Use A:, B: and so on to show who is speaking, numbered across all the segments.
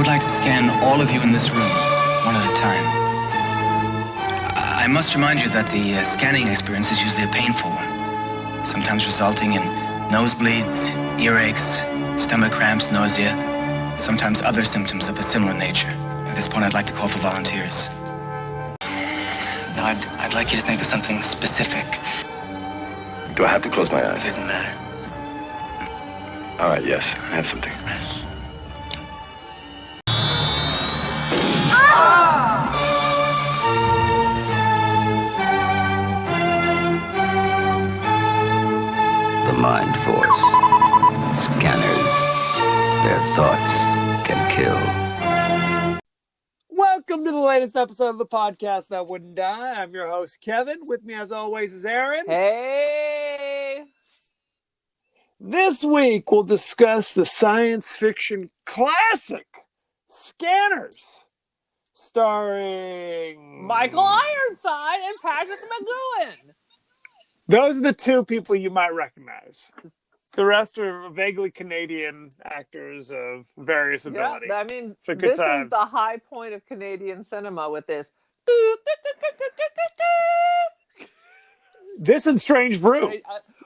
A: would like to scan all of you in this room, one at a time. I must remind you that the scanning experience is usually a painful one, sometimes resulting in nosebleeds, earaches, stomach cramps, nausea, sometimes other symptoms of a similar nature. At this point, I'd like to call for volunteers. Now, I'd like you to think of something specific.
B: Do I have to close my eyes?
A: It doesn't matter.
B: All right, yes, I have something.
C: The Mind Force. Scanners. Their thoughts can kill.
D: Welcome to the latest episode of the podcast that wouldn't die. I'm your host, Kevin. With me, as always, is Aaron.
E: Hey!
D: This week, we'll discuss the science fiction classic, Scanners, starring
E: Michael Ironside and Patrick McGoohan.
D: Those are the two people you might recognize. The rest are vaguely Canadian actors of various ability.
E: Yeah, I mean,
D: So good
E: this
D: times.
E: is the high point of Canadian cinema with this.
D: This and Strange Brew.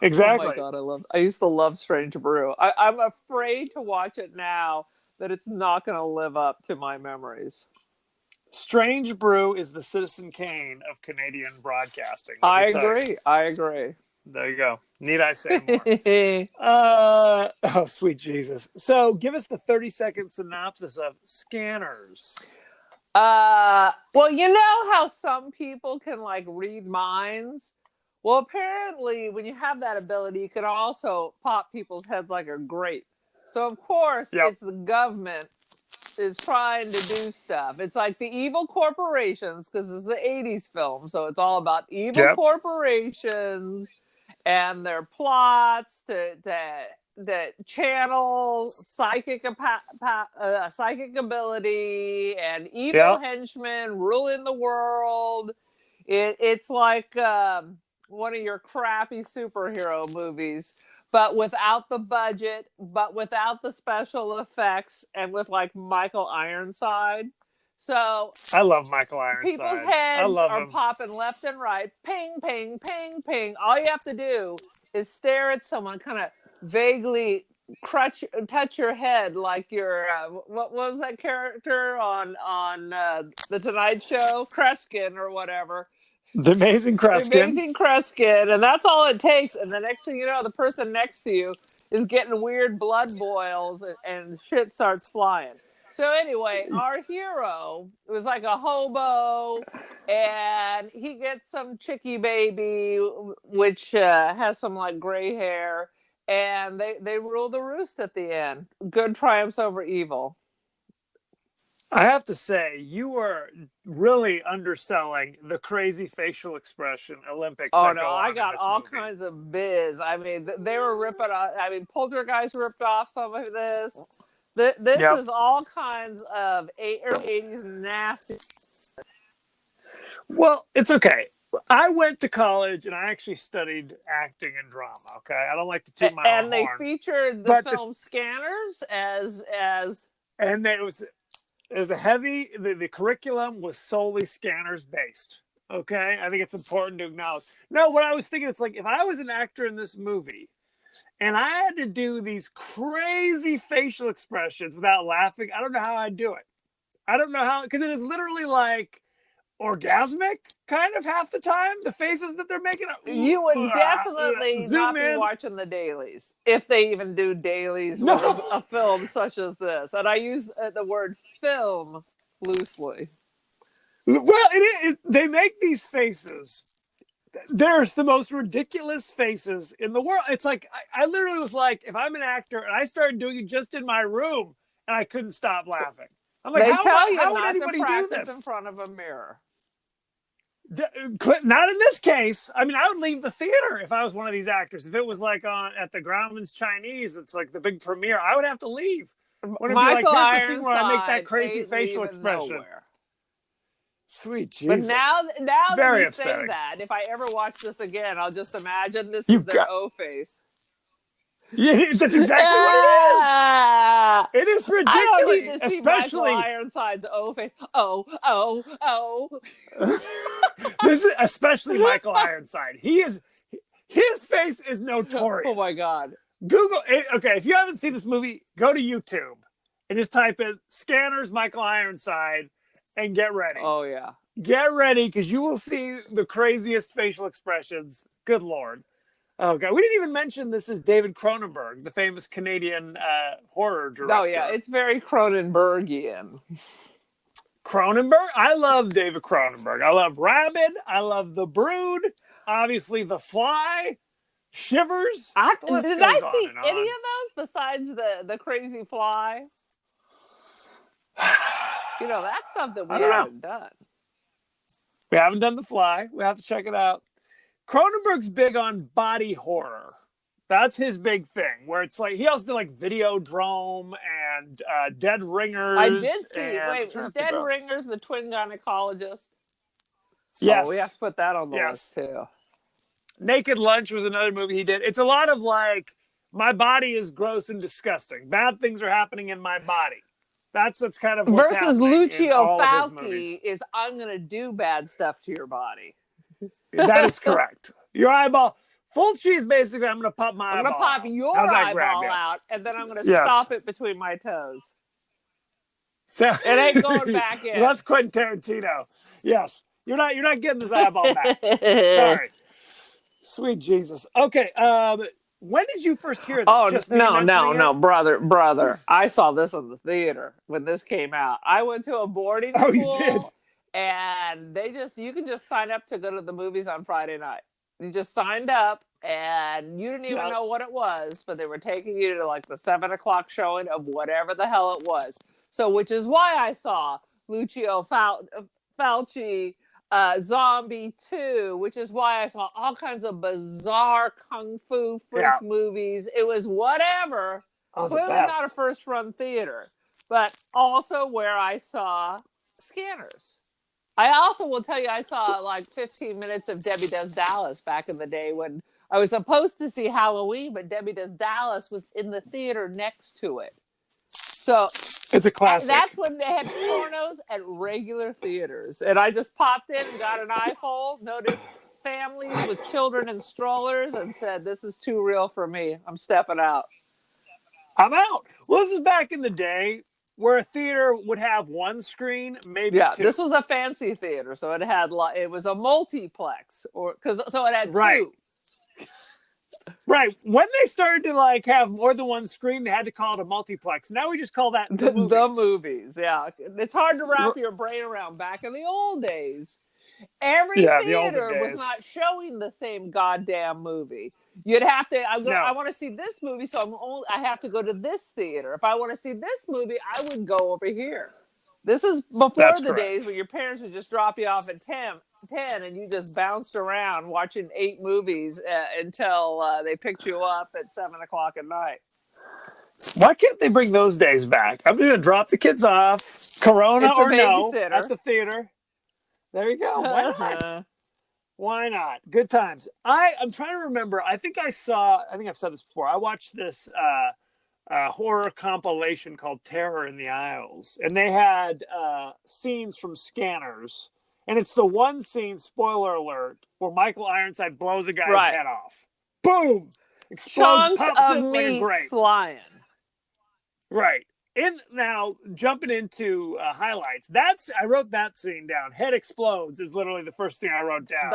D: Exactly.
E: Oh my God, I used to love Strange Brew. I'm afraid to watch it now that it's not going to live up to my memories.
D: Strange Brew is the Citizen Kane of Canadian broadcasting.
E: I agree.
D: There you go. Need I say more? Oh, sweet Jesus. So give us the 30-second synopsis of Scanners.
E: Well, you know how some people can like read minds? Well, apparently when you have that ability, you can also pop people's heads like a grape. So of course, It's the government is trying to do stuff. It's like the evil corporations, because it's an 80s film, so it's all about evil corporations and their plots to channel psychic ability and evil henchmen ruling the world. It's like one of your crappy superhero movies, but without the budget, but without the special effects, and with like Michael Ironside. So
D: I love Michael Ironside.
E: People's heads are
D: him.
E: popping left and right. Ping, ping, ping, ping. All you have to do is stare at someone, kind of vaguely touch your head like you're what was that character on the Tonight Show, Kreskin or whatever.
D: The Amazing Kreskin.
E: The Amazing Kreskin, and that's all it takes. And the next thing you know, the person next to you is getting weird blood boils and shit starts flying. So anyway, our hero was like a hobo, and he gets some chickie baby, which has some like gray hair, and they rule the roost at the end. Good triumphs over evil.
D: I have to say, you were really underselling the crazy facial expression Olympics.
E: Oh no, I got all kinds of biz. I mean, they were ripping off. I mean, Poltergeist ripped off some of this. This is all kinds of 80s nasty.
D: Well, it's okay. I went to college and I actually studied acting and drama. Okay, I don't like to toot my own horn.
E: And they featured the film Scanners as
D: and it was a heavy. The curriculum was solely Scanners based. Okay, I think it's important to acknowledge. No, what I was thinking, it's like if I was an actor in this movie, and I had to do these crazy facial expressions without laughing, I don't know how I'd do it. I don't know how, because it is literally like orgasmic kind of half the time, the faces that they're making.
E: You would definitely not be watching the dailies, if they even do dailies with a film such as this. And I use the word film loosely.
D: Well, they make these faces. There's the most ridiculous faces in the world. It's like, I literally was like, if I'm an actor and I started doing it just in my room and I couldn't stop laughing. I'm like, how would anybody do this?
E: In front of a mirror.
D: Not in this case. I mean, I would leave the theater if I was one of these actors. If it was like at the Grauman's Chinese, it's like the big premiere, I would have to leave.
E: Michael
D: Here's the scene where I make that crazy facial expression.
E: Nowhere.
D: Sweet Jesus.
E: But now
D: Very
E: that you say
D: upsetting.
E: that, if I ever watch this again, I'll just imagine this is their O face.
D: Yeah, that's exactly what it is. It is
E: I don't need
D: ridiculous,
E: to see
D: especially
E: Michael Ironside's O face. Oh.
D: this is especially Michael Ironside. His face is notorious.
E: Oh my God.
D: Google. Okay, if you haven't seen this movie, go to YouTube and just type in Scanners Michael Ironside and get ready.
E: Oh yeah.
D: Get ready because you will see the craziest facial expressions. Good Lord. Oh God, we didn't even mention this is David Cronenberg, the famous Canadian horror director.
E: Oh yeah, it's very Cronenbergian.
D: Cronenberg? I love David Cronenberg. I love Rabid. I love The Brood. Obviously, The Fly. Shivers.
E: Did I see any of those besides the Crazy Fly? You know, that's something we haven't done.
D: We haven't done The Fly. We have to check it out. Cronenberg's big on body horror. That's his big thing, where it's like, he also did like Videodrome and Dead Ringers.
E: I did see, wait, is Dead Ringers the twin gynecologist?
D: Yes.
E: Oh, we have to put that on the list too.
D: Naked Lunch was another movie he did. It's a lot of like, my body is gross and disgusting. Bad things are happening in my body. That's kind of what's
E: versus
D: happening
E: Lucio Fulci is I'm going to do bad stuff to your body.
D: That is correct. Your eyeball. Fulci is basically, I'm going to pop my eyeball.
E: I'm going to pop your eyeball out, and then I'm going to stop it between my toes.
D: So
E: it ain't going back in.
D: Well, that's Quentin Tarantino. Yes, you're not getting this eyeball back. Sorry. Sweet Jesus. Okay. When did you first hear this?
E: Oh, no, brother. I saw this in the theater when this came out. I went to a boarding school.
D: Oh, you did?
E: And you can just sign up to go to the movies on Friday night. You just signed up and you didn't even know what it was, but they were taking you to like the 7:00 showing of whatever the hell it was. So, which is why I saw Lucio Fulci, Zombie 2, which is why I saw all kinds of bizarre kung fu freak movies. It was whatever. Clearly not a first run theater, but also where I saw Scanners. I also will tell you, I saw like 15 minutes of Debbie Does Dallas back in the day when I was supposed to see Halloween, but Debbie Does Dallas was in the theater next to it. So
D: it's a classic.
E: That's when they had pornos at regular theaters. And I just popped in and got an eyeful, noticed families with children and strollers, and said, this is too real for me. I'm stepping out.
D: I'm out. Well, this is back in the day where a theater would have one screen, maybe two.
E: This was a fancy theater, so it was a multiplex, so it had two.
D: Right. When they started to like have more than one screen, they had to call it a multiplex. Now we just call that the movies.
E: The movies, yeah. It's hard to wrap your brain around. Back in the old days, every theater was not showing the same goddamn movie. You'd have to. I want to see this movie, so I have to go to this theater. If I want to see this movie, I would go over here. This is before the days when your parents would just drop you off at 10, and you just bounced around watching 8 movies until they picked you up at 7:00 at night.
D: Why can't they bring those days back? I'm going to drop the kids off, Corona or no, at the theater. There you go. Why not? Why not? Good times. I'm trying to remember. I think I've said this before. I watched this horror compilation called Terror in the Isles. And they had scenes from Scanners. And it's the one scene, spoiler alert, where Michael Ironside blows a guy's head off. Boom! Explodes, pops in like a grape.
E: Flying.
D: Right. Now, jumping into highlights, I wrote that scene down. Head explodes is literally the first thing I wrote down.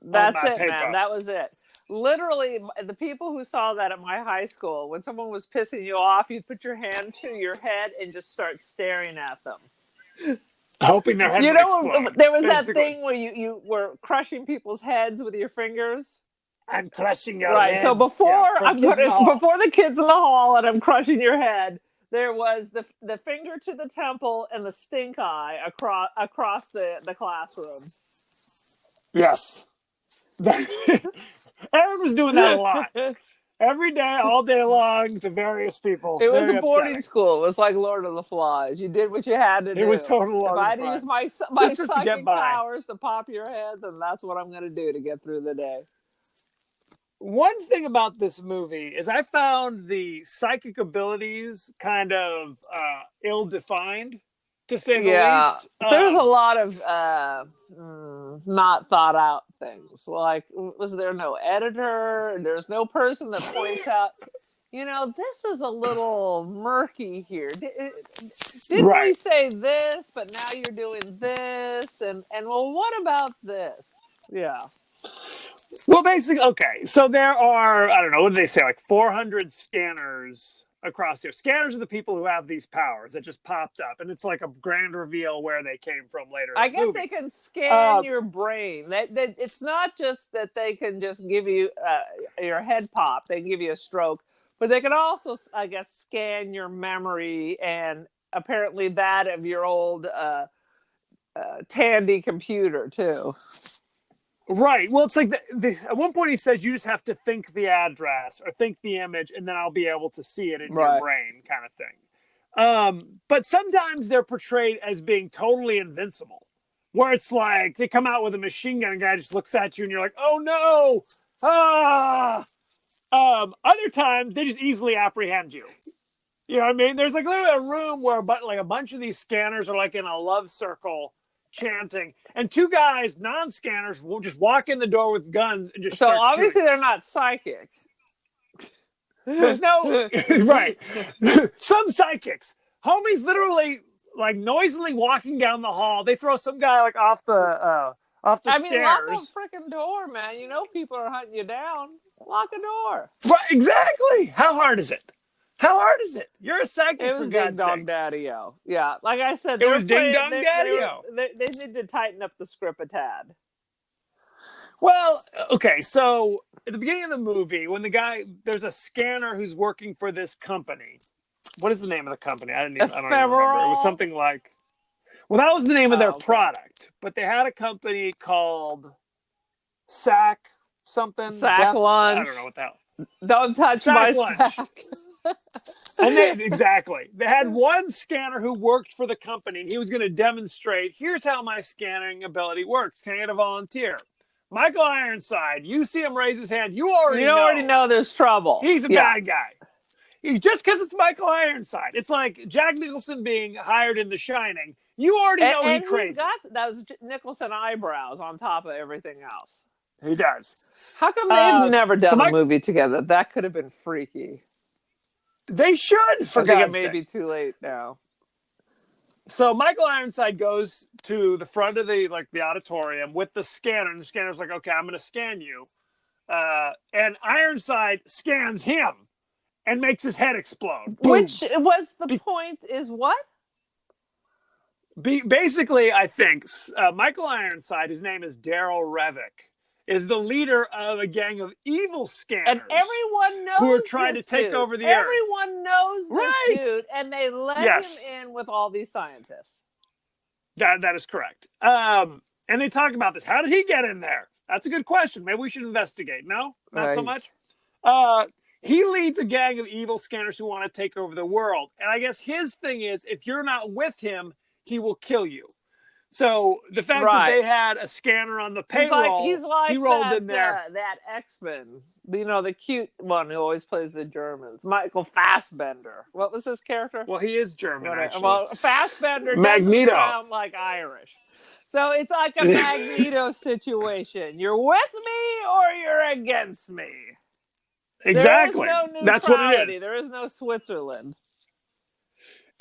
E: That's it, man. That was it. Literally, the people who saw that at my high school, when someone was pissing you off, you'd put your hand to your head and just start staring at them.
D: Hoping their head would explode.
E: There was that thing where you were crushing people's heads with your fingers.
D: I'm crushing your head.
E: So before the kids in the hall and I'm crushing your head, there was the finger to the temple and the stink eye across the classroom.
D: Yes. Aaron was doing that a lot. Every day, all day long, to various people.
E: It was a boarding school. It was like Lord of the Flies. You did what you had to do.
D: It was total Lord of the Flies.
E: If I had to use my psychic powers to pop your head, then that's what I'm going to do to get through the day.
D: one thing about this movie is I found the psychic abilities kind of ill-defined, to say the least.
E: There's a lot of not thought out things. Like, was there no editor? There's no person that points out, this is a little murky here. Didn't we say this, but now you're doing this? And well, what about this? Yeah.
D: Well, basically, okay. So there are, I don't know, what did they say? Like 400 scanners across there. Scanners are the people who have these powers that just popped up, and it's like a grand reveal where they came from later.
E: I guess they can scan your brain. That it's not just that they can just give you your head pop. They can give you a stroke, but they can also, I guess, scan your memory and apparently that of your old Tandy computer too.
D: Right. Well, it's like at one point he says you just have to think the address or think the image, and then I'll be able to see it in your brain, kind of thing. But sometimes they're portrayed as being totally invincible, where it's like they come out with a machine gun, and a guy just looks at you, and you're like, "Oh no!" Other times they just easily apprehend you. You know what I mean? There's like literally a room where a bunch of these scanners are like in a love circle, chanting, and two guys, non-scanners, will just walk in the door with guns and just start
E: obviously
D: shooting.
E: They're not psychic.
D: There's no right. Some psychics, homies, literally like noisily walking down the hall. They throw some guy like off the stairs.
E: Lock a freaking door, man. People are hunting you down. Lock a door.
D: Right, exactly. How hard is it? How hard is it? You're a psychic.
E: It was Ding Dong Daddy-O. Yeah, like I said,
D: it was Ding Dong Daddy-O.
E: They need to tighten up the script a tad.
D: Well, okay, so at the beginning of the movie, when there's a scanner who's working for this company. What is the name of the company? I don't even remember. It was something like, well, that was the name of their product, but they had a company called Sack Lunch. I don't know what the hell.
E: Don't touch my sack.
D: And exactly. They had one scanner who worked for the company, and he was going to demonstrate, here's how my scanning ability works. Can I get a volunteer? Michael Ironside, you see him raise his hand. You already know
E: there's trouble.
D: He's a bad guy. Just because it's Michael Ironside. It's like Jack Nicholson being hired in The Shining. You already know he's crazy.
E: That was Nicholson eyebrows on top of everything else.
D: He does.
E: How come they've never done a movie together? That could have been freaky.
D: They should, for God's sake.
E: I think it may be too late now.
D: So Michael Ironside goes to the front of the auditorium with the scanner, and the scanner's like, okay, I'm going to scan you. And Ironside scans him and makes his head explode. Boom.
E: Which was the point is what?
D: Basically, I think Michael Ironside, his name is Daryl Revick, is the leader of a gang of evil scanners.
E: And everyone knows
D: who are trying to take over the earth.
E: Everyone knows this dude, and they let him in with all these scientists.
D: That is correct. And they talk about this. How did he get in there? That's a good question. Maybe we should investigate. No? Not so much? He leads a gang of evil scanners who want to take over the world. And I guess his thing is, if you're not with him, he will kill you. So the fact that they had a scanner on the payroll,
E: he's like
D: he rolled in there.
E: That X-Men, the cute one who always plays the Germans, Michael Fassbender. What was his character?
D: Well, he is German, actually.
E: Well, Fassbender doesn't sound like Irish. So it's like a Magneto situation. You're with me or you're against me.
D: Exactly.
E: There is no
D: That's what it is.
E: There is no Switzerland.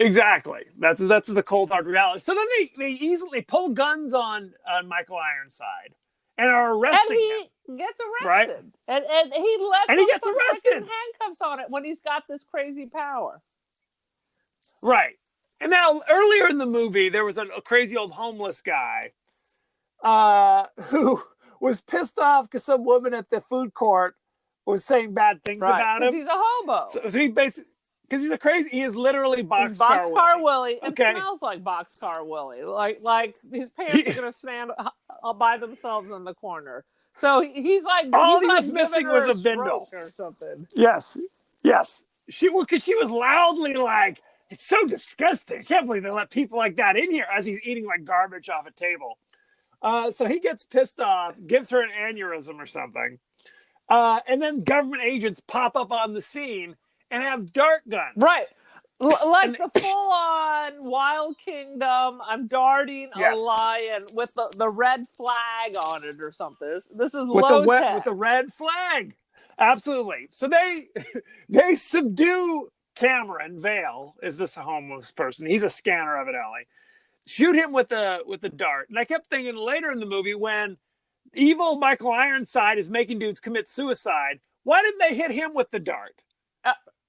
D: Exactly. That's the cold hard reality. So then they easily pull guns on Michael Ironside and are arresting him.
E: And he gets arrested.
D: Right?
E: And he lets
D: he gets arrested.
E: Handcuffs on it when he's got this crazy power.
D: Right. And now earlier in the movie, there was a crazy old homeless guy who was pissed off because some woman at the food court was saying bad things about him.
E: Because he's a hobo.
D: So he basically... Because he is literally
E: Boxcar Willie. It smells like Boxcar Willie. Like his pants are going to stand by themselves in the corner. So he's like,
D: all he was missing was a bindle
E: or something.
D: Yes. Because she was loudly like, it's so disgusting. I can't believe they let people like that in here as he's eating like garbage off a table. So he gets pissed off, gives her an aneurysm or something. And then government agents pop up on the scene and have dart guns.
E: Right. Like
D: And-
E: the full-on Wild Kingdom, I'm darting
D: Yes.
E: a lion with the red flag on it or something. This is
D: with
E: low-tech.
D: the red flag. Absolutely. So they subdue Cameron Vale, is this homeless person? He's a scanner, evidently. Shoot him with the dart. And I kept thinking later in the movie when evil Michael Ironside is making dudes commit suicide, why didn't they hit him with the dart?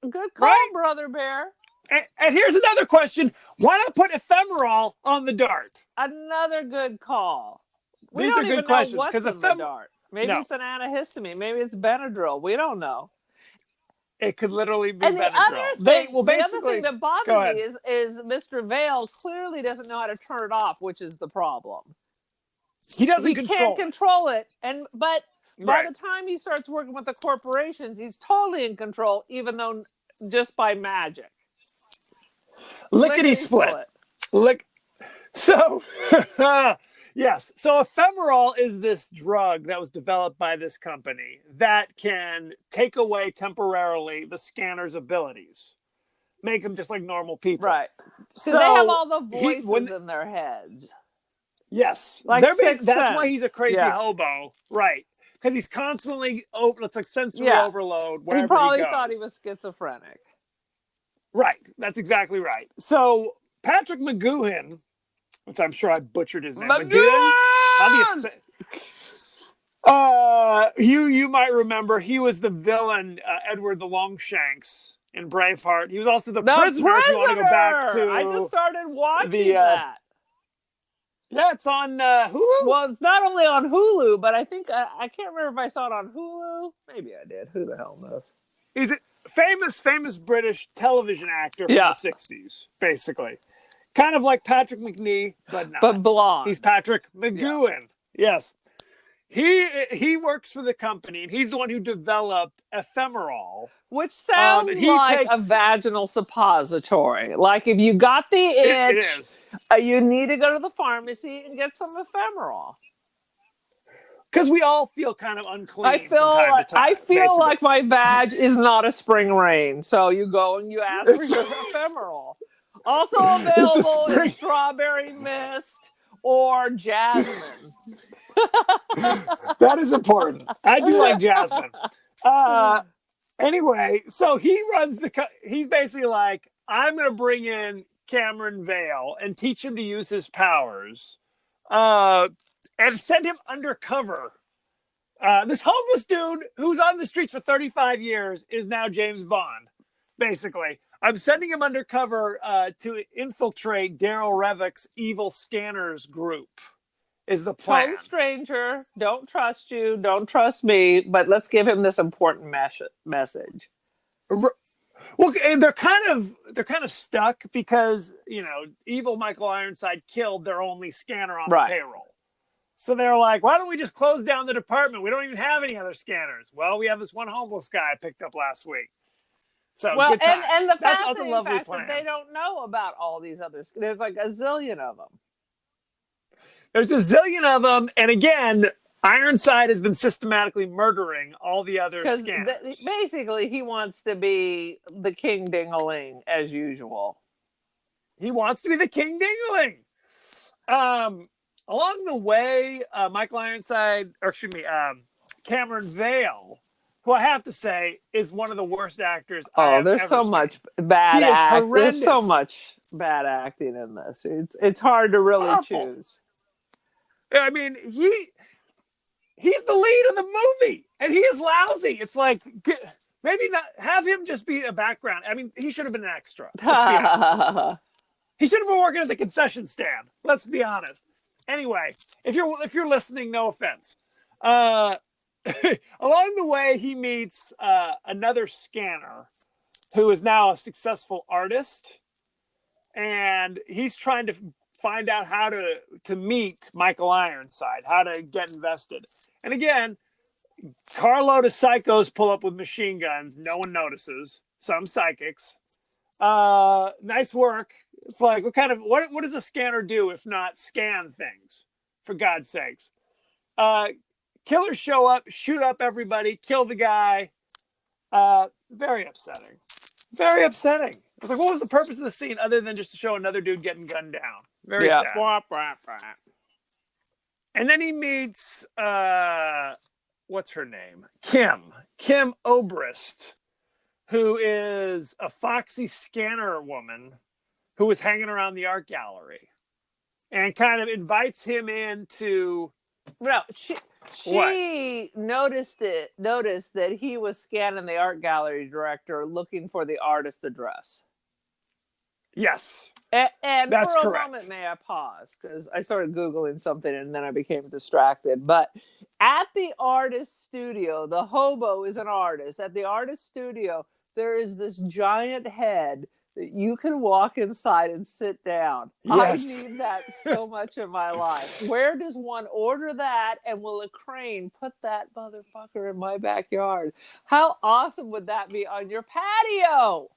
E: Good call,
D: Right?
E: Brother Bear.
D: And here's another question. Why not put ephemeral on the dart?
E: Another good call. We
D: These
E: don't
D: are good
E: even
D: questions,
E: know what's
D: 'cause
E: in the dart. Maybe
D: No.
E: it's an antihistamine. Maybe it's Benadryl. We don't know.
D: It could literally be
E: And the
D: Benadryl.
E: other thing, the other
D: basically,
E: thing that
D: go
E: bothers
D: ahead.
E: me is Mr. Vale clearly doesn't know how to turn it off, which is the problem.
D: He doesn't
E: He
D: control
E: can't
D: it.
E: control it, but by
D: Right.
E: the time he starts working with the corporations, he's totally in control, even though just by magic.
D: Lickety split. Lick. So, yes. So ephemeral is this drug that was developed by this company that can take away temporarily the scanner's abilities, make them just like normal people.
E: Right. So
D: So
E: they have all the
D: he-
E: voices
D: when-
E: in their heads.
D: Yes.
E: Like Sixth
D: that's why
E: Sense.
D: he's a crazy
E: Yeah.
D: hobo. Right. Because he's constantly, it's like sensory
E: Yeah.
D: overload
E: He
D: wherever
E: probably
D: goes.
E: thought he was schizophrenic.
D: Right. That's exactly right. So Patrick McGoohan, which I'm sure I butchered his name. McGoohan? How do you say? You might remember he was the villain, Edward the Longshanks in Braveheart. He was also the prisoner. If you want to go back to,
E: I just started watching
D: the,
E: that.
D: yeah, it's on Hulu.
E: Well, it's not only on Hulu, but I think I can't remember if I saw it on Hulu. Maybe I did. Who the hell knows?
D: He's a famous British television actor from
E: Yeah.
D: the 60s, basically. Kind of like Patrick McNee, but not.
E: But blonde.
D: He's Patrick McGoohan. Yes. He works for the company, and he's the one who developed ephemeral.
E: Which sounds
D: he
E: like a
D: takes-
E: vaginal suppository. Like if you got the
D: It
E: itch,
D: is.
E: you need to go to the pharmacy and get some ephemeral.
D: Because we all feel kind of unclean.
E: I feel
D: from time to time, basically.
E: like my vag is not a spring rain. So you go and you ask for your ephemeral. Also available
D: spring-
E: in strawberry mist or jasmine.
D: That is important. I do like Jasmine. Anyway, so he runs he's basically like, I'm going to bring in Cameron Vale and teach him to use his powers and send him undercover. This homeless dude who's on the streets for 35 years is now James Bond, basically. I'm sending him undercover to infiltrate Daryl Revick's evil scanners group. Is the plan.
E: Total stranger, don't trust you, don't trust me, but let's give him this important message.
D: Well, and they're kind of stuck because evil Michael Ironside killed their only scanner on
E: Right.
D: the payroll. So they're like, why don't we just close down the department? We don't even have any other scanners. Well, we have this one homeless guy I picked up last week. So
E: Well,
D: good times.
E: and the
D: that's a
E: fascinating
D: lovely
E: fact
D: plan.
E: that they don't know about all these others. There's like a zillion of them.
D: There's a zillion of them, and again, Ironside has been systematically murdering all the other
E: Because
D: scanners.
E: basically he wants to be the king ding-a-ling as usual.
D: He wants to be the king dingling. Along the way, Michael Ironside, Cameron Vale, who I have to say is one of the worst actors. I have
E: There's
D: ever
E: so
D: seen.
E: much bad
D: He is
E: act. There's so
D: horrendous.
E: much bad acting in this. It's hard to really
D: Awful.
E: choose.
D: I mean, he's the lead of the movie, and he is lousy. It's like maybe not have him just be a background. I mean, he should have been an extra. Let's be honest. He should have been working at the concession stand. Let's be honest. Anyway, if you're listening, no offense. Along the way, he meets another scanner who is now a successful artist, and he's trying to find out how to meet Michael Ironside, how to get invested. And again, carload of psychos pull up with machine guns. No one notices. Some psychics. Nice work. It's like, what does a scanner do if not scan things? For God's sakes. Killers show up, shoot up everybody, kill the guy. Very upsetting. Very upsetting. I was like, what was the purpose of the scene other than just to show another dude getting gunned down? Very sad. And then he meets, what's her name? Kim Obrist, who is a foxy scanner woman who was hanging around the art gallery and kind of invites him into...
E: No, she noticed that he was scanning the art gallery director looking for the artist address.
D: Yes.
E: And
D: that's
E: for a
D: correct.
E: moment, may I pause? Because I started Googling something and then I became distracted. But at the artist studio, the hobo is an artist. At the artist studio, there is this giant head that you can walk inside and sit down.
D: Yes.
E: I need that so much in my life. Where does one order that, and will a crane put that motherfucker in my backyard? How awesome would that be on your patio?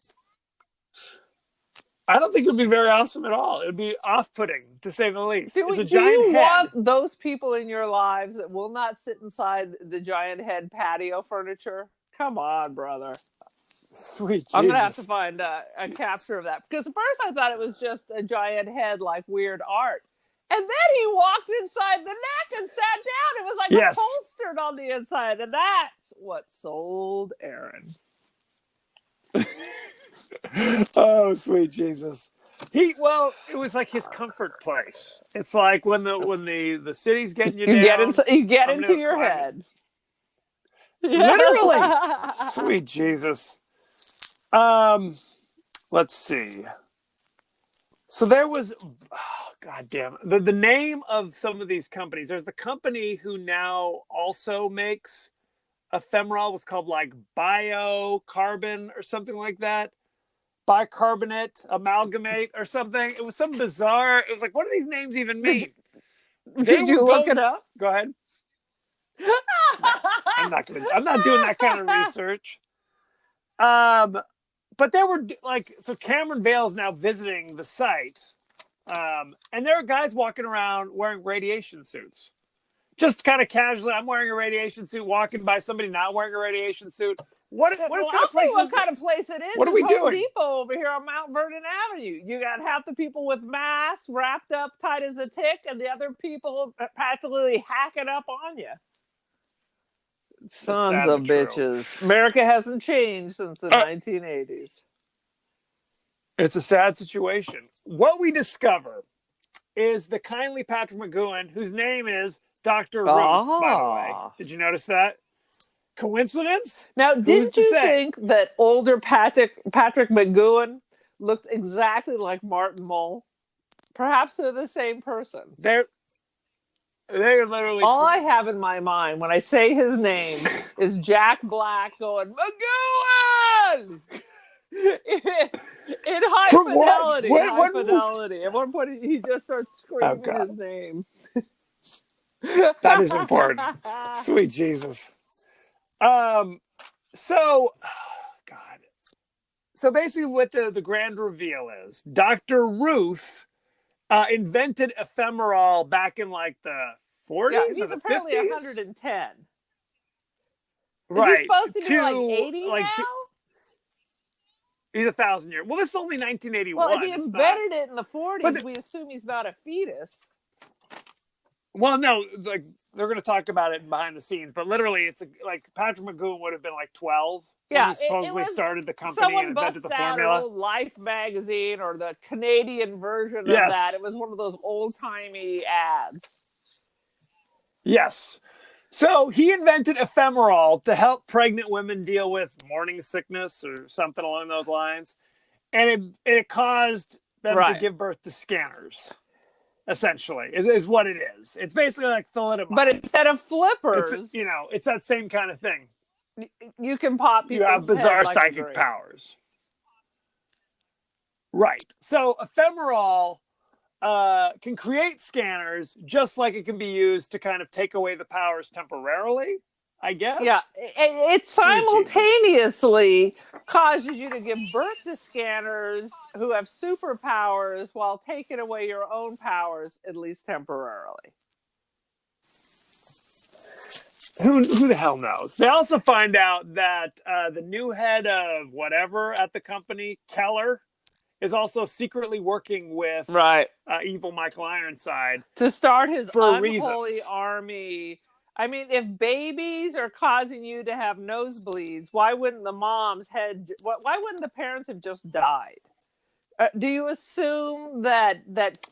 D: I don't think it would be very awesome at all. It would be off-putting, to say the least.
E: Do
D: It's a
E: you
D: giant head.
E: want those people in your lives that will not sit inside the giant head patio furniture? Come on, brother.
D: Sweet Jesus.
E: I'm going to have to find a capture of that. Because at first I thought it was just a giant head, like weird art. And then he walked inside the neck and sat down. It was like upholstered on the inside. And that's what sold Aaron.
D: Oh, sweet Jesus. It was like his comfort place. It's like when the city's getting you down.
E: You get into your head.
D: Literally. Sweet Jesus. Let's see. So there was, God damn it. The name of some of these companies. There's the company who now also makes ephemeral, was called like Biocarbon or something like that. Bicarbonate, amalgamate or something. It was some bizarre, it was like, what do these names even mean?
E: Did you look it up?
D: Go ahead. I'm not doing that kind of research. But there were so Cameron Vale's now visiting the site. And there are guys walking around wearing radiation suits. Just kind of casually, I'm wearing a radiation suit, walking by somebody not wearing a radiation suit. What kind of place
E: what kind of place it is.
D: What are we
E: Home
D: doing?
E: Depot over here on Mount Vernon Avenue. You got half the people with masks wrapped up tight as a tick, and the other people practically hacking up on you. Sons of bitches. America hasn't changed since the 1980s.
D: It's a sad situation. What we discover is the kindly Patrick McGoohan, whose name is Dr. Ruth, by the way. Did you notice that? Coincidence?
E: Now, didn't you think that older Patrick McGoohan looked exactly like Martin Mull? Perhaps they're the same person.
D: They're literally...
E: All I have in my mind when I say his name is Jack Black going, McGoohan! in high fidelity. High fidelity. At one point, he just starts screaming his name.
D: That is important. Sweet Jesus. So basically what the grand reveal is, Dr. Ruth invented ephemeral back in like the 40s or the 50s. He's
E: apparently 110.
D: Right.
E: Is he supposed to be like 80 now?
D: He's 1,000 years. Well, this is only 1981.
E: Well, if he invented it in the 40s, we assume he's not a fetus.
D: Well, no, like they're going to talk about it behind the scenes, but literally, it's like Patrick McGoohan would have been like 12 when he supposedly started the company and invented the formula.
E: Someone Life magazine or the Canadian version of that. It was one of those old-timey ads.
D: Yes. So he invented ephemeral to help pregnant women deal with morning sickness or something along those lines. And it caused them to give birth to scanners, essentially, is what it is. It's basically like thalidomide.
E: But instead of flippers...
D: It's that same kind of thing.
E: You can pop people.
D: You have bizarre psychic powers. Right. So ephemeral... can create scanners just like it can be used to kind of take away the powers temporarily, I guess.
E: Yeah, it simultaneously causes you to give birth to scanners who have superpowers while taking away your own powers, at least temporarily.
D: who the hell knows? They also find out that the new head of whatever at the company, Keller, is also secretly working with
E: Right.
D: evil Michael Ironside
E: To start his
D: for
E: unholy
D: reasons.
E: army. I mean, if babies are causing you to have nosebleeds, why wouldn't the moms why wouldn't the parents have just died? Do you assume that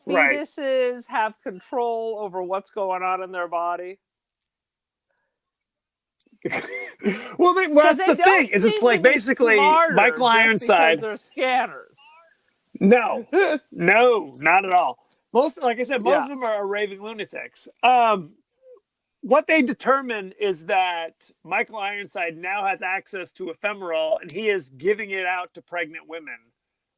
D: Right.
E: fetuses have control over what's going on in their body?
D: Well, that's
E: they
D: the thing.
E: don't
D: Is it's
E: seem
D: like
E: to be
D: basically
E: smarter
D: Michael
E: just
D: Ironside.
E: because they're scanners.
D: No, not at all. Like I said, most
E: Yeah.
D: of them are raving lunatics. What they determine is that Michael Ironside now has access to ephemeral, and he is giving it out to pregnant women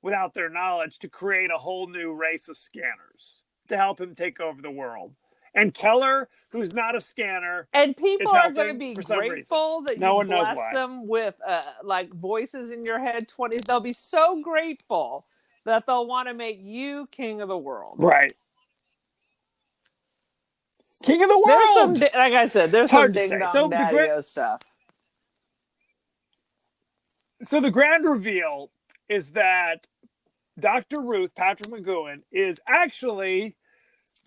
D: without their knowledge to create a whole new race of scanners to help him take over the world. And Keller, who's not a scanner,
E: And people
D: is
E: are going to
D: helping
E: be
D: for some
E: grateful that
D: No
E: you
D: one knows
E: bless
D: why.
E: them with like voices in your head. They'll be so grateful that they'll want to make you king of the world.
D: Right. King of the
E: There's
D: world!
E: some, like I said, there's
D: It's hard
E: some
D: to say.
E: ding
D: So
E: dong
D: the
E: daddy-o stuff.
D: So the grand reveal is that Dr. Ruth, Patrick McGowan, is actually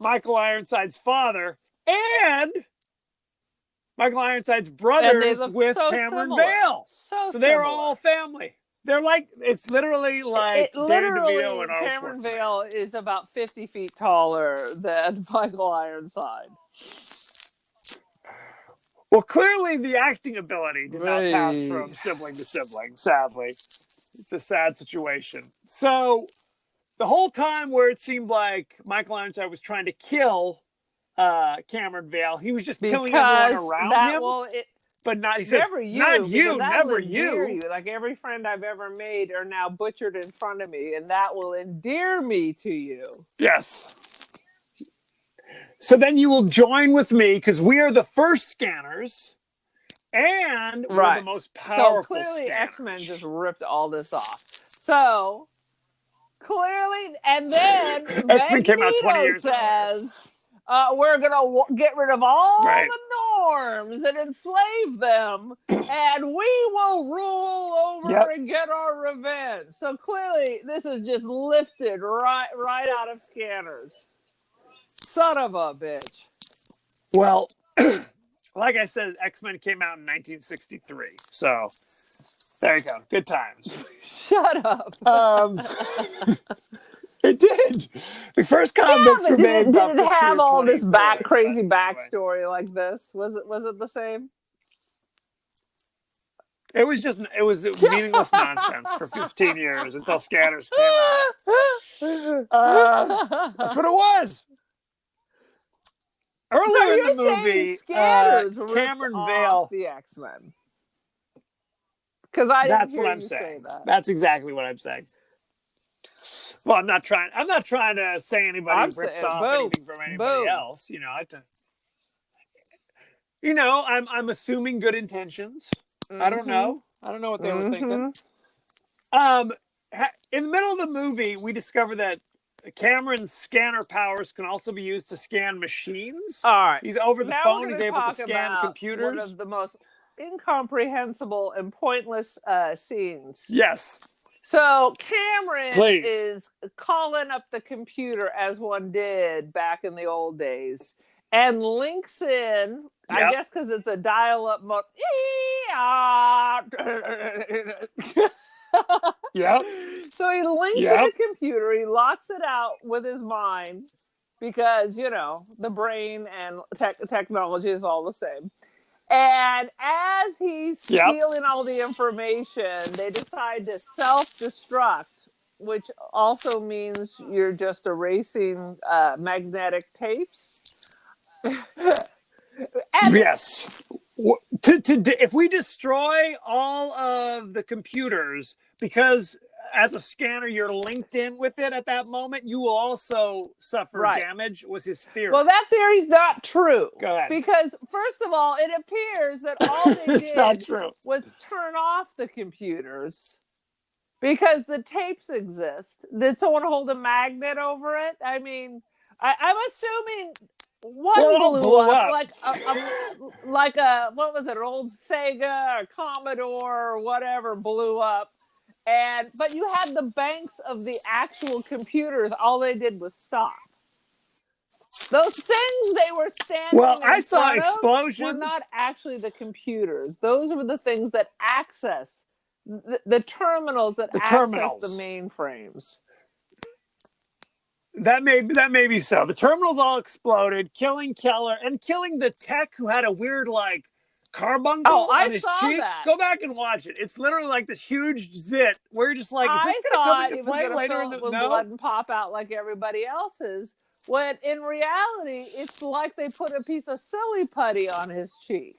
D: Michael Ironside's father and Michael Ironside's
E: And they
D: brothers
E: look
D: with
E: so
D: Cameron
E: similar.
D: Vale.
E: So
D: they're
E: similar.
D: all family. They're like, it's literally like Danny DeVito and Arnold
E: Cameron
D: Schwarzenegger.
E: Vale is about 50 feet taller than Michael Ironside.
D: Well, clearly the acting ability did not pass from sibling to sibling, sadly. It's a sad situation. So the whole time where it seemed like Michael Ironside was trying to kill Cameron Vale, he was just killing everyone around him. But not, he says,
E: never you,
D: not you, never
E: you.
D: you.
E: Like every friend I've ever made are now butchered in front of me, and that will endear me to you.
D: Yes. So then you will join with me because we are the first scanners, and we're the most powerful.
E: So clearly,
D: scanners.
E: X-Men just ripped all this off. So clearly, and then
D: X-Men came out 20
E: Magneto
D: years
E: says, we're gonna get rid of all
D: Right.
E: the norms and enslave them, and we will rule over and get our revenge. So clearly, this is just lifted right out of Scanners. Son of a bitch.
D: Well, like I said, X-Men came out in 1963. So there you go. Good times.
E: Shut up.
D: It did. The first comic books were made.
E: Did it have all this crazy
D: anyway.
E: backstory like this? Was it the same?
D: It was meaningless nonsense for 15 years until Scanners came out. That's what it was. Earlier in the movie, Cameron Vale,
E: the X-Men. Because I didn't
D: that's
E: hear
D: what I'm
E: you
D: saying.
E: say that.
D: That's exactly what I'm saying. Well, I'm not trying to say anybody ripped off anything from anybody else. You know, I'm assuming good intentions.
E: Mm-hmm.
D: I don't know what they were thinking. In the middle of the movie, we discover that Cameron's scanner powers can also be used to scan machines.
E: All right.
D: He's over the phone. He's able to scan computers.
E: One of the most incomprehensible and pointless scenes.
D: Yes.
E: So Cameron is calling up the computer as one did back in the old days and links in, I guess because it's a dial-up mode.
D: Yep.
E: So he links to the computer, he locks it out with his mind because, the brain and technology is all the same. And as he's stealing all the information, they decide to self-destruct, which also means you're just erasing magnetic tapes.
D: Yes. If we destroy all of the computers, because as a scanner you're linked in with it at that moment, you will also suffer damage, was his theory.
E: Well, that theory's not true.
D: Go ahead.
E: Because, first of all, it appears that all they did was turn off the computers because the tapes exist. Did someone hold a magnet over it? I mean, I'm assuming one
D: Well,
E: blew
D: blew
E: up,
D: up.
E: like a what was it, an old Sega or Commodore or whatever blew up, but you had the banks of the actual computers. All they did was stop. Those things they were standing
D: Well,
E: in
D: I saw
E: front of
D: explosions.
E: were not actually the computers. Those were the things that access the terminals that access the mainframes.
D: That may be so. The terminals all exploded, killing Keller and killing the tech who had a weird like carbuncle on his cheek.
E: That.
D: Go back and watch it. It's literally like this huge zit where you're just like, is this going to come into play later in the
E: with blood and pop out like everybody else's? When in reality, it's like they put a piece of silly putty on his cheek.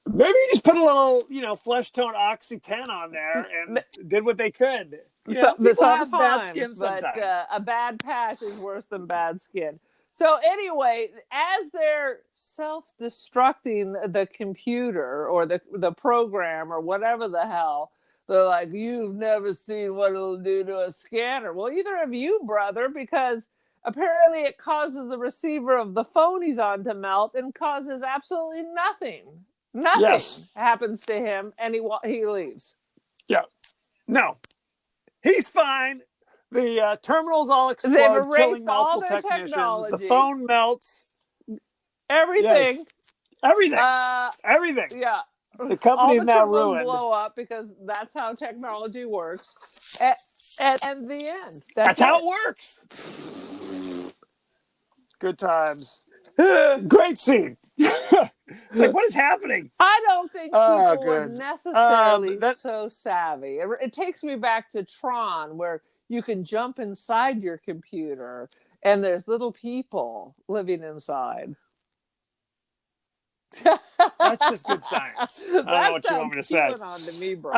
D: Maybe you just put a little, flesh tone Oxy-10 on there and did what they could. People have bad skin sometimes.
E: But a bad patch is worse than bad skin. So anyway, as they're self-destructing the computer or the program or whatever the hell, they're like, you've never seen what it'll do to a scanner. Well, either have you, brother, because apparently it causes the receiver of the phone he's on to melt and causes absolutely nothing. Nothing happens to him, and he leaves.
D: Yeah. No. He's fine. The terminals all explode,
E: They've erased
D: killing multiple
E: all their
D: technicians.
E: technology.
D: The phone melts.
E: Everything.
D: Yes. Everything.
E: Yeah.
D: The company's now ruined.
E: Blow up because that's how technology works. And the end.
D: That's how it works. Good times. Great scene. It's like, what is happening?
E: I don't think people were necessarily so savvy. It takes me back to Tron, where you can jump inside your computer and there's little people living inside.
D: That's just good science. I don't know what you want me to say.
E: On to me, bro.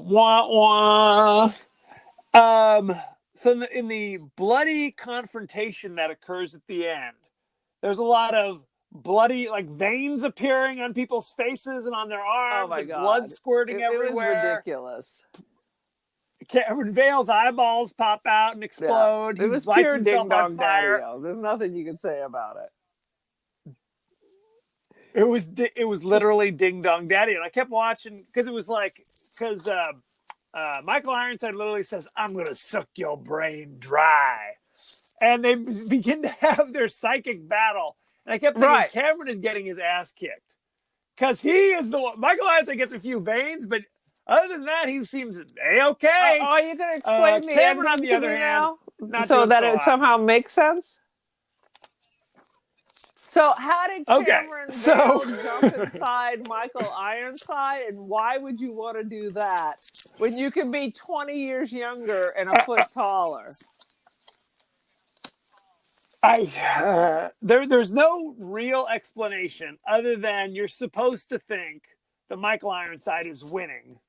D: Wah, wah. So in the bloody confrontation that occurs at the end, there's a lot of bloody, like veins appearing on people's faces and on their arms, and blood squirting everywhere.
E: It was ridiculous.
D: Cameron Vale's eyeballs pop out and explode.
E: It was pure ding dong daddy-o. There's nothing you can say about it.
D: It was literally ding dong daddy, and I kept watching because it was like Michael Ironside literally says, "I'm going to suck your brain dry," and they begin to have their psychic battle. And I kept thinking Cameron is getting his ass kicked because he is the one. Michael Ironside gets a few veins, but other than that, he seems okay.
E: Are you going to explain the
D: Cameron, on
E: ending
D: the other
E: to me
D: hand,
E: now, so that it somehow makes sense? So how did Cameron Vale jump inside Michael Ironside, and why would you want to do that when you can be 20 years younger and a foot taller?
D: There's no real explanation other than you're supposed to think that Michael Ironside is winning,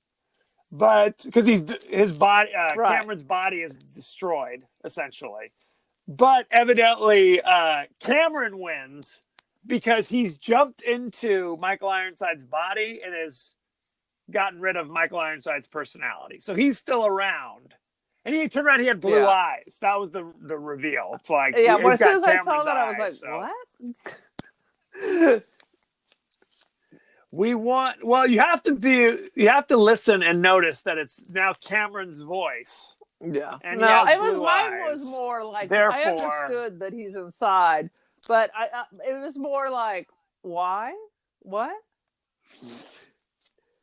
D: but because his body, Cameron's body is destroyed essentially, but evidently Cameron wins because he's jumped into Michael Ironside's body and has gotten rid of Michael Ironside's personality, so he's still around. And he turned around, he had blue eyes. That was the reveal. It's like,
E: well, as soon as I saw that, I was like,
D: what? You have to listen and notice that it's now Cameron's voice.
E: Yeah.
D: And
E: mine was more like, I understood that he's inside, but it was more like, why? What?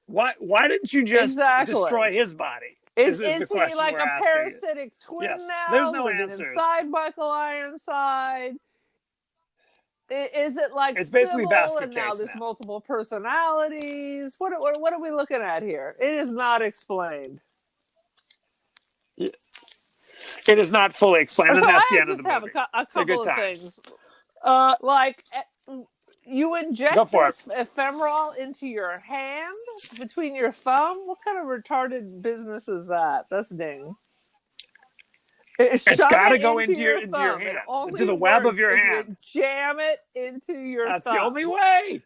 D: Why didn't you just destroy his body?
E: Is he like a parasitic twin now?
D: There's no answers.
E: Inside Michael Ironside? Is it like
D: it's basically basket
E: and now there's multiple personalities? What are we looking at here? It is not explained.
D: It is not fully explained, and that's the end of the movie.
E: I just have a couple of things. Like, you inject this ephemeral into your hand between your thumb? What kind of retarded business is that? That's ding.
D: It's got to go into your hand, into the web of your hand.
E: You jam it into your thumb.
D: That's the only way.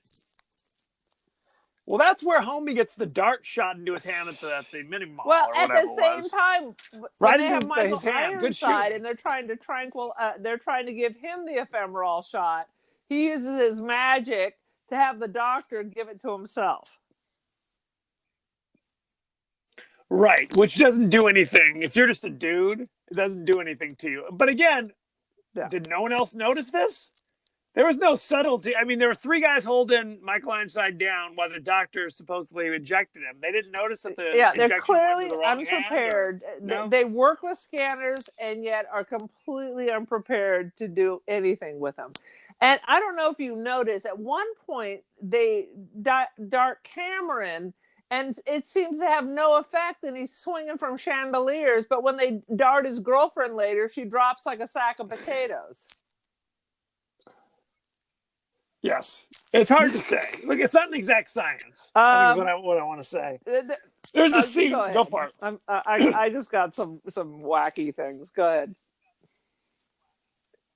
D: Well, that's where Homie gets the dart shot into his hand at the mini mall.
E: Well,
D: or
E: at
D: whatever
E: the
D: it
E: same
D: was.
E: time, when
D: Right
E: they have
D: into
E: Michael
D: his hand. Good
E: Ironside
D: shooting.
E: and they're trying to they're trying to give him the ephemeral shot, he uses his magic to have the doctor give it to himself.
D: Right, which doesn't do anything. If you're just a dude, it doesn't do anything to you. But again,
E: Yeah.
D: did no one else notice this? There was no subtlety. I mean, there were 3 guys holding Michael Ironside down while the doctor supposedly injected him. They didn't notice that the
E: Yeah, they're
D: injection went
E: clearly
D: to the wrong hand, or-
E: unprepared.
D: No?
E: They work with scanners and yet are completely unprepared to do anything with them. And I don't know if you noticed, at one point they dart Cameron, and it seems to have no effect, and he's swinging from chandeliers. But when they dart his girlfriend later, she drops like a sack of potatoes.
D: Yes, it's hard to say. Look, it's not an exact science. I think is what I want to say. There's a scene. Go for it.
E: I just got some wacky things. Go ahead.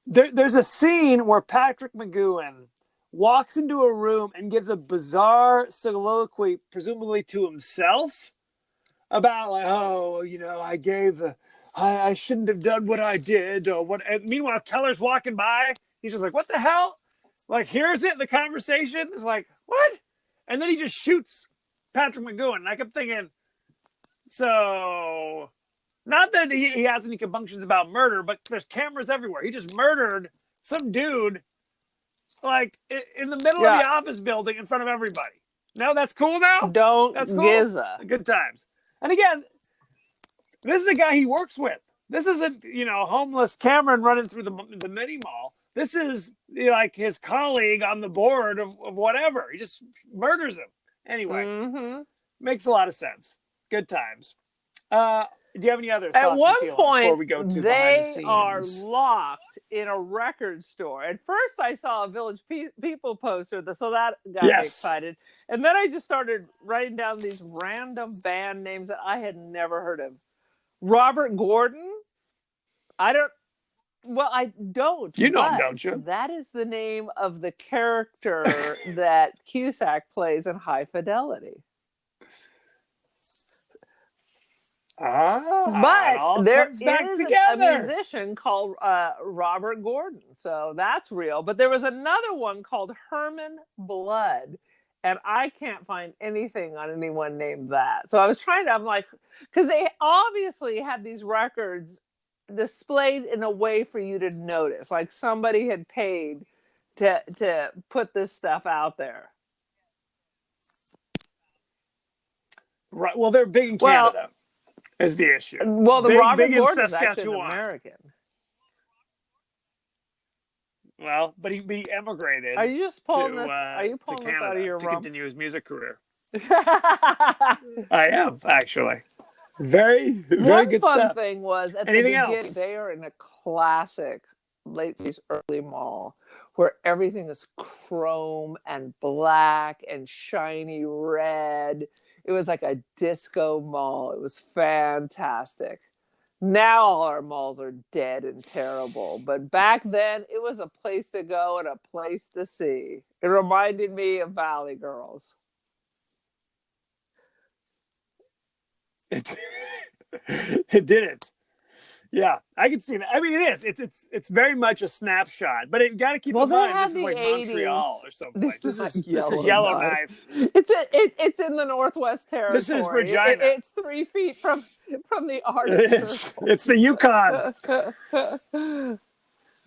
D: There's a scene where Patrick McGoohan walks into a room and gives a bizarre soliloquy, presumably to himself, about like, oh, you know, I shouldn't have done what I did, or what. And meanwhile, Keller's walking by. He's just like, what the hell? Like, hears it in the conversation. It's like, what? And then he just shoots Patrick McGoohan. And I kept thinking, so not that he has any compunctions about murder, but there's cameras everywhere. He just murdered some dude, like, in the middle of the office building in front of everybody. No, that's cool now? That's cool.
E: Gizza.
D: Good times. And again, this is the guy he works with. This isn't, you know, homeless Cameron running through the mini mall. This is like his colleague on the board of whatever. He just murders him. Anyway, makes a lot of sense. Good times. Do you have any other thoughts?
E: At one point,
D: before we go to
E: they are locked in a record store. At first, I saw a Village People poster, so that got me excited. And then I just started writing down these random band names that I had never heard of. Robert Gordon? I don't. You know him, don't you? That is the name of the character that Cusack plays in High Fidelity. But there is a musician called Robert Gordon, so that's real. But there was another one called Herman Blood, and I can't find anything on anyone named that. So I'm like, because they obviously had these records displayed in a way for you to notice, like somebody had paid to put this stuff out there.
D: Right. Well, they're big in Canada. Is the issue.
E: Well, the Robert Gordon is actually an American.
D: Well, but he emigrated.
E: Are you just pulling this? Are you pulling this out of your
D: to
E: rump?
D: continue his music career? I am actually. Very good stuff.
E: One fun thing was at
D: Anything
E: the beginning,
D: else?
E: they are in a classic late 60s, early mall where everything is chrome and black and shiny red. It was like a disco mall. It was fantastic. Now all our malls are dead and terrible, but back then it was a place to go and a place to see. It reminded me of Valley Girls.
D: It didn't. Yeah, I can see that. I mean, it is. It's very much a snapshot, but you got to keep in mind this is like
E: 80s.
D: Montreal or something. This is
E: Yellowknife. It's in the Northwest Territory.
D: This is Regina.
E: It's 3 feet from the Arctic Circle.
D: It's the Yukon.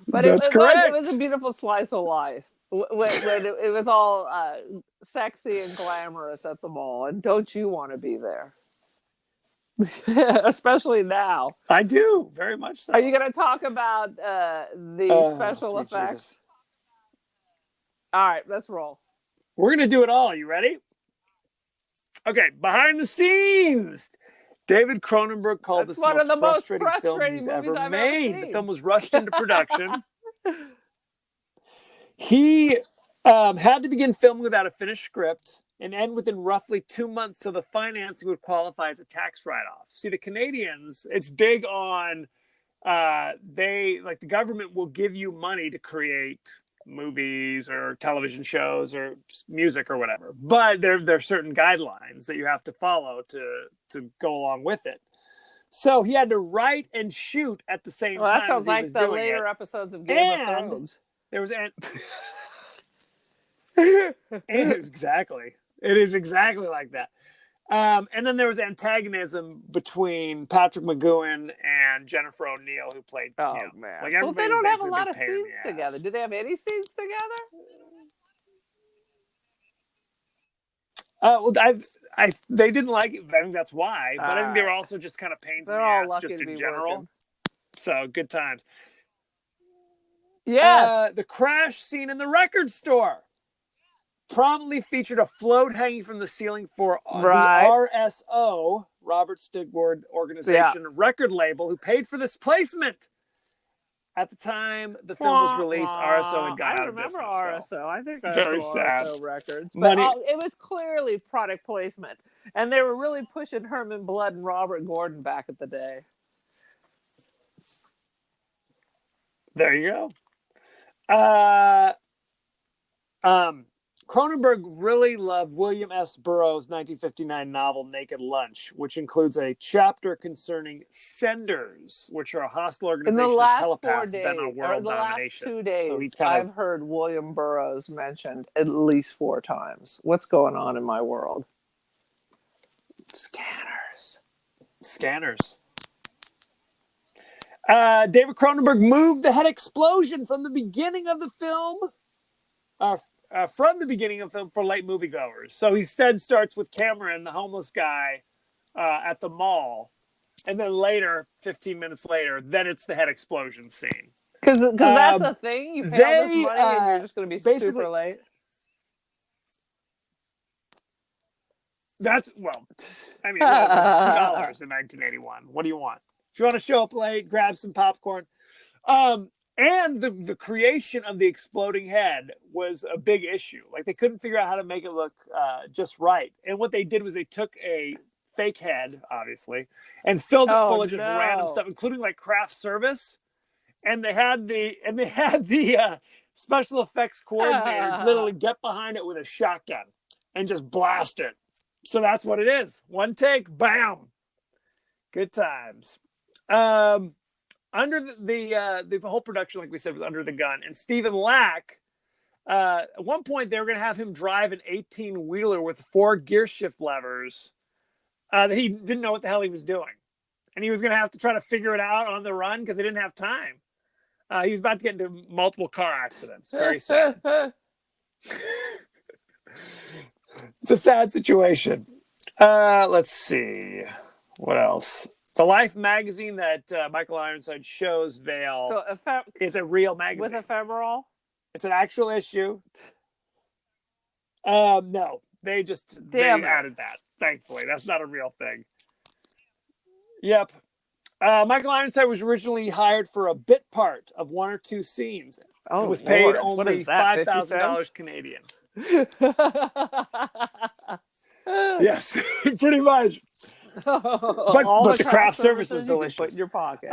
E: But
D: That's correct.
E: It was a beautiful slice of life. When it was all sexy and glamorous at the mall, and don't you want to be there? Especially now.
D: I do, very much so.
E: Are you going to talk about the special effects?
D: Jesus.
E: All right, let's roll.
D: We're going to do it all. You ready? Okay, behind the scenes. David Cronenberg called this one of the most frustrating film he's ever made. The film was rushed into production. He had to begin filming without a finished script and end within roughly 2 months so the financing would qualify as a tax write-off. See, the Canadians, it's big on, the government will give you money to create movies or television shows or music or whatever. But there are certain guidelines that you have to follow to go along with it. So he had to write and shoot at the same time.
E: That sounds
D: as he
E: like
D: was
E: the
D: doing
E: later
D: it.
E: episodes of Game of
D: And
E: Thrones.
D: There was exactly. It is exactly like that. And then there was antagonism between Patrick McGowan and Jennifer O'Neill, who played
E: Oh
D: Kim.
E: man!
D: Like,
E: Well, they
D: everybody
E: don't
D: was
E: have a
D: basically
E: lot of
D: pain in
E: scenes
D: the
E: together.
D: ass.
E: Do they have any scenes together?
D: Well, they didn't like it. I think that's why. But I think they were also just kind of pains in
E: They're
D: the
E: all
D: ass,
E: lucky
D: just
E: to be
D: in general.
E: working.
D: So good times.
E: Yes.
D: The crash scene in the record store prominently featured a float hanging from the ceiling for
E: Right.
D: the RSO, Robert Stigwood Organization record label, who paid for this placement. At the time the film was released, RSO had gone out of business.
E: I remember RSO. I think I
D: Very
E: saw
D: sad.
E: RSO records. But
D: Money-
E: it was clearly product placement. And they were really pushing Herman Blood and Robert Gordon back at the day.
D: There you go. Cronenberg really loved William S. Burroughs' 1959 novel Naked Lunch, which includes a chapter concerning senders, which are a hostile
E: In
D: organization
E: the
D: of
E: last 4
D: telepaths
E: days,
D: bent on
E: or
D: world
E: the last
D: domination.
E: 2 days,
D: So he kind
E: I've heard William Burroughs mentioned at least 4 times. What's going on in my world? Scanners.
D: David Cronenberg moved the head explosion from the beginning of the film, for late moviegoers. So he instead starts with Cameron, the homeless guy, at the mall, and then later, 15 minutes later, then it's the head explosion scene.
E: Because that's the thing. You pay all this money and you're just going to be super late.
D: That's, well, I mean, well, it was $2 in 1981. What do you want? If you want to show up late, grab some popcorn. And the creation of the exploding head was a big issue. Like, they couldn't figure out how to make it look just right. And what they did was they took a fake head, obviously, and filled it full of just random stuff, including like craft service. And they had the special effects coordinator literally get behind it with a shotgun and just blast it. So that's what it is. One take, bam. Good times. Under the whole production, like we said, was under the gun. And Stephen Lack, at one point, they were going to have him drive an 18-wheeler with 4 gear shift levers that he didn't know what the hell he was doing. And he was going to have to try to figure it out on the run because they didn't have time. He was about to get into multiple car accidents. Very sad. It's a sad situation. Let's see. What else? The Life magazine that Michael Ironside shows Vale is a real magazine.
E: With ephemeral?
D: It's an actual issue. No, they added that. Thankfully, that's not a real thing. Yep. Michael Ironside was originally hired for a bit part of 1 or 2 scenes.
E: Oh,
D: it was paid
E: Lord.
D: only $5,000 Canadian. Yes, pretty much. But the craft service was delicious.
E: Put in your pocket.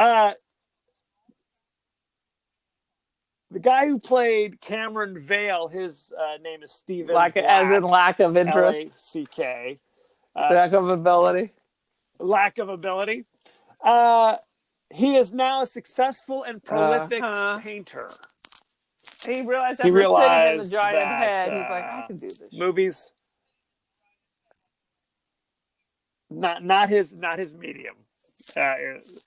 D: The guy who played Cameron Vale, his name is Stephen.
E: As in lack of interest.
D: LACK.
E: Lack of ability.
D: Lack of ability. He is now a successful and prolific painter.
E: He realized sitting on the giant head, he's like, I can do this.
D: Movies. Not his medium.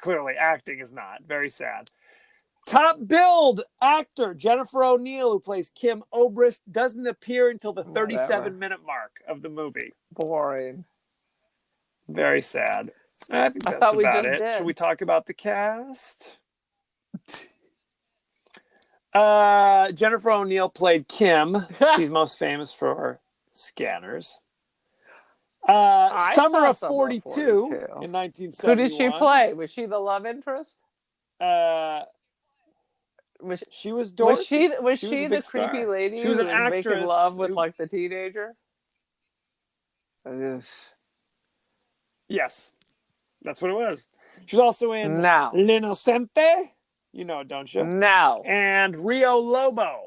D: Clearly, acting is not. Very sad. Top billed actor Jennifer O'Neill, who plays Kim Obrist, doesn't appear until the 37-minute mark of the movie.
E: Boring.
D: Very sad. I think that's about it. Should we talk about the cast? Jennifer O'Neill played Kim. She's most famous for Scanners. Summer of 42 in 1971.
E: Who did she play? Was she the love interest?
D: She was Dorothy.
E: Was she the creepy lady
D: who was
E: making love with like the teenager?
D: Yes, that's what it was. She was also in L'Innocente. You know it, don't you?
E: No.
D: And Rio Lobo.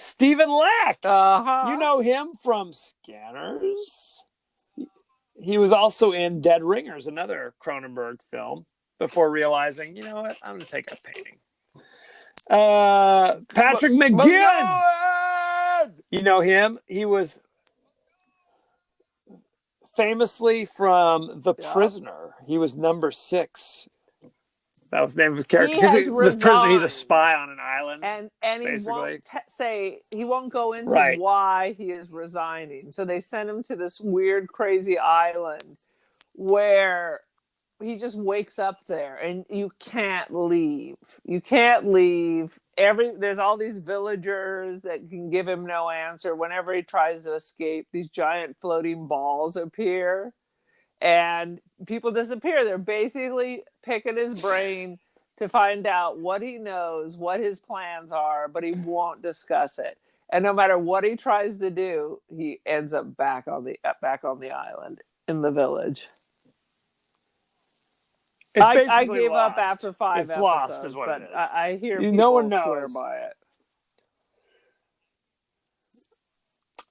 D: Stephen Lack.
E: Uh-huh.
D: You know him from Scanners. He was also in Dead Ringers, another Cronenberg film, before realizing, you know what, I'm going to take up painting. Patrick McGowan. You know him. He was famously from The Prisoner. He was number 6. That was the name of his character. The prisoner, he's a spy on an island.
E: And he won't he won't go into why he is resigning. So they sent him to this weird, crazy island where he just wakes up there and you can't leave. You can't leave. There's all these villagers that can give him no answer. Whenever he tries to escape, these giant floating balls appear. And people disappear. They're basically picking his brain to find out what he knows, what his plans are, but he won't discuss it. And no matter what he tries to do, he ends up back on the island in the village. I gave up after 5 episodes. It's lost, is what it is. I hear people swear by it.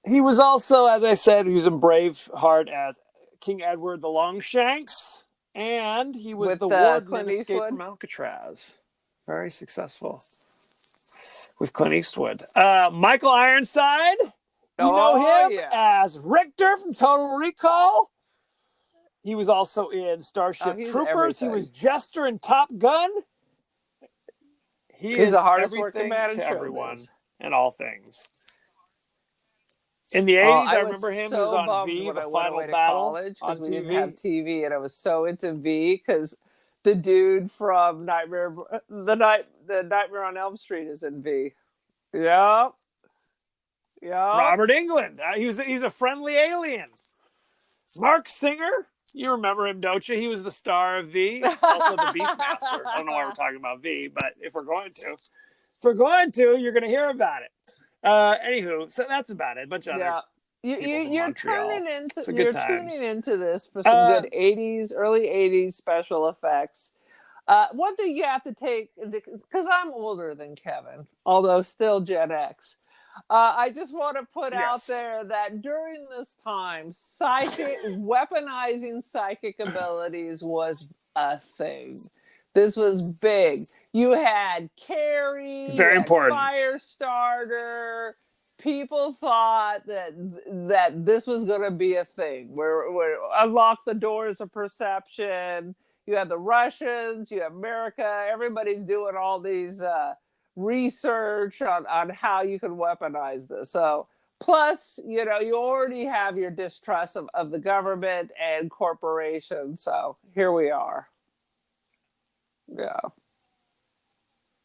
D: He was also, as I said, he was in Braveheart as King Edward the Longshanks, and he was the warden in Escape from Alcatraz. Very successful with Clint Eastwood. Michael Ironside, you know him as Richter from Total Recall. He was also in Starship Troopers. Everything. He was Jester in Top Gun. He's the hardest working man to everyone and all things. In the 80s, I remember him. He was on V, The Final Battle,
E: because we didn't have TV, and I was so into V because the dude from Nightmare on Elm Street is in V. Yep.
D: Robert Englund. He's a friendly alien. Mark Singer. You remember him, don't you? He was the star of V, also the Beastmaster. I don't know why we're talking about V, but if we're going to, you're going to hear about it. Anywho, so that's about it. A bunch of other
E: you're tuning into this for some good early 80s special effects. One thing you have to take, because I'm older than Kevin, although still Gen X. I just want to put out there that during this time, weaponizing psychic abilities was a thing. This was big. You had Carrie,
D: very important,
E: Firestarter. People thought that this was going to be a thing. Where unlock the doors of perception. You have the Russians, you have America. Everybody's doing all these research on how you can weaponize this. So plus, you already have your distrust of the government and corporations. So here we are. Yeah.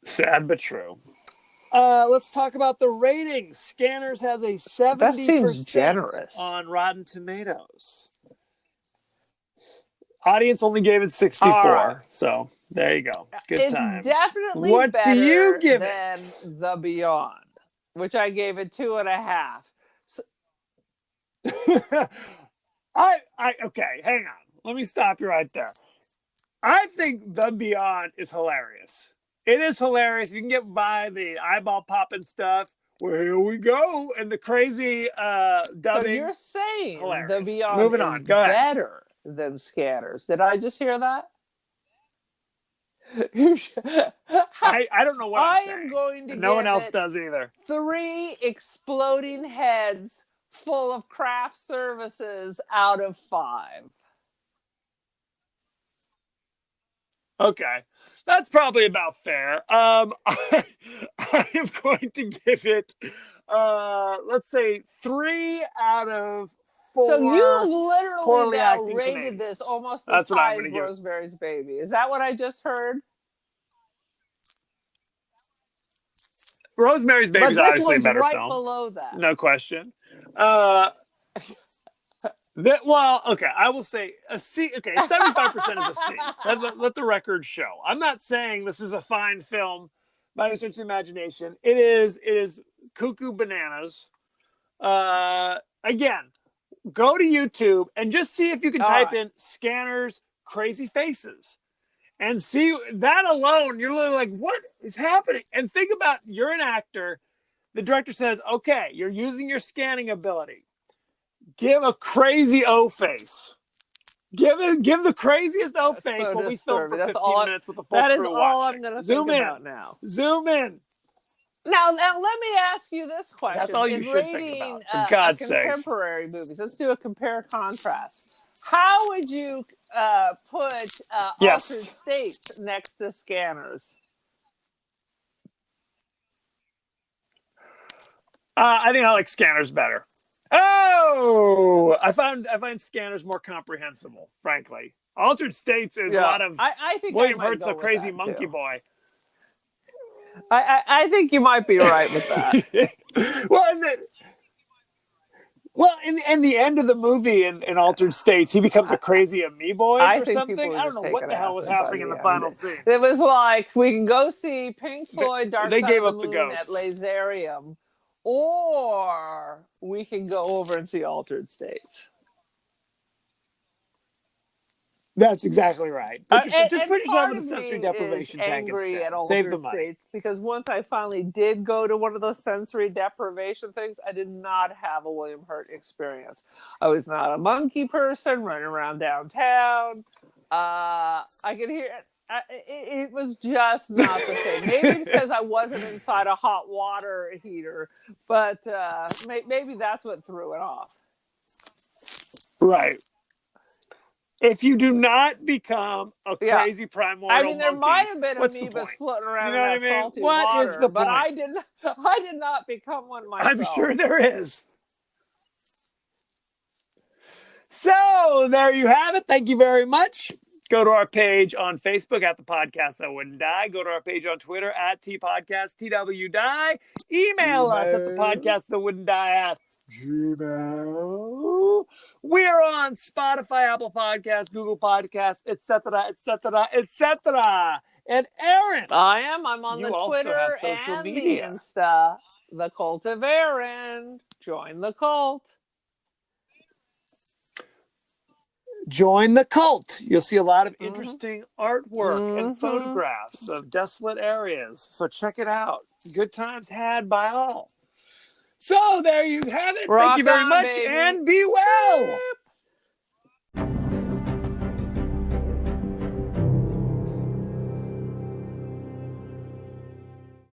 D: Sad but true. Let's talk about the ratings. Scanners has a 70%
E: that seems generous
D: on Rotten Tomatoes. Audience only gave it 64. Right. So there you go. Good times.
E: It's definitely better do you give than The Beyond, which I gave it 2.5. So...
D: okay, hang on. Let me stop you right there. I think The Beyond is hilarious. It is hilarious. You can get by the eyeball popping stuff. Well, here we go. And the crazy dubbing. So
E: you're saying hilarious. The Beyond
D: Moving on. Go ahead.
E: Better than Scanners. Did I just hear that?
D: I don't know what I'm saying.
E: I am going to
D: no one else does either.
E: 3 exploding heads full of craft services out of 5.
D: Okay, that's probably about fair. I am going to give it, let's say, 3 out of 4.
E: So you literally now rated this almost as high as Rosemary's Baby. Is that what I just heard?
D: Rosemary's Baby is obviously a better film.
E: Right below that.
D: No question. Okay, I will say a C. Okay, 75% is a C. Let the record show. I'm not saying this is a fine film by any stretch of the imagination. It is cuckoo bananas. Again, go to YouTube and just see if you can type in Scanners crazy faces and see that alone. You're literally like, what is happening? And think about, you're an actor the director says, okay, you're using your scanning ability. Give a crazy O face. Give the craziest O face
E: so
D: when we film for
E: disturbing.
D: 15 minutes with the full
E: That is
D: crew
E: all
D: watching.
E: I'm going to
D: Zoom
E: think
D: in.
E: about now.
D: Zoom in.
E: Now, let me ask you this question.
D: That's all you
E: In
D: should think
E: rating,
D: about, for God's sakes.
E: contemporary movies, let's do a compare-contrast. How would you put
D: Yes.
E: Altered States next to Scanners?
D: I think I like Scanners better. Oh, I find Scanners more comprehensible, frankly. Altered States is a lot of
E: I think
D: William
E: I might
D: Hurt's
E: go
D: a
E: with
D: crazy
E: that,
D: monkey
E: too.
D: boy.
E: I think you might be right with that.
D: In the end of the movie in Altered States, he becomes a crazy amoeboid
E: I
D: or
E: think
D: something.
E: people were
D: I don't
E: just
D: know what
E: taking
D: the hell was
E: acid by
D: happening in
E: the
D: the
E: end.
D: final scene.
E: It was like, we can go see Pink Floyd, Dark
D: They
E: Side
D: gave
E: of
D: up
E: the
D: the
E: Moon
D: ghost.
E: at Laserium, or we can go over and see Altered States.
D: That's exactly right. Just put yourself
E: part
D: in a
E: of
D: sensory
E: me
D: deprivation
E: is
D: tank
E: angry
D: instead.
E: at
D: Save the
E: Altered
D: money.
E: States because once I finally did go to one of those sensory deprivation things, I did not have a William Hurt experience. I was not a monkey person running around downtown. I could hear it was just not the same. Maybe because I wasn't inside a hot water heater, but maybe that's what threw it off.
D: Right. If you do not become a crazy primordial
E: there
D: monkey,
E: might have been
D: what's the
E: amoebas
D: point?
E: floating around
D: You know
E: in that
D: what I mean?
E: salty
D: What
E: water,
D: is the
E: but
D: point?
E: I did not become one myself.
D: I'm sure there is. So there you have it. Thank you very much. Go to our page on Facebook at The Podcast That Wouldn't Die. Go to our page on Twitter at TPodcast, TWDie. Email us at The Podcast That Wouldn't Die at Gmail. We're on Spotify, Apple Podcasts, Google Podcasts, etc., etc., etc. And Aaron,
E: I am. I'm on
D: you
E: the
D: also
E: Twitter
D: have social
E: and
D: media.
E: the Insta. The Cult of Aaron. Join the cult.
D: Join the cult. You'll see a lot of interesting artwork and photographs of desolate areas. So check it out. Good times had by all. So there you have it.
E: Rock
D: Thank you very
E: on,
D: much
E: baby.
D: and be well.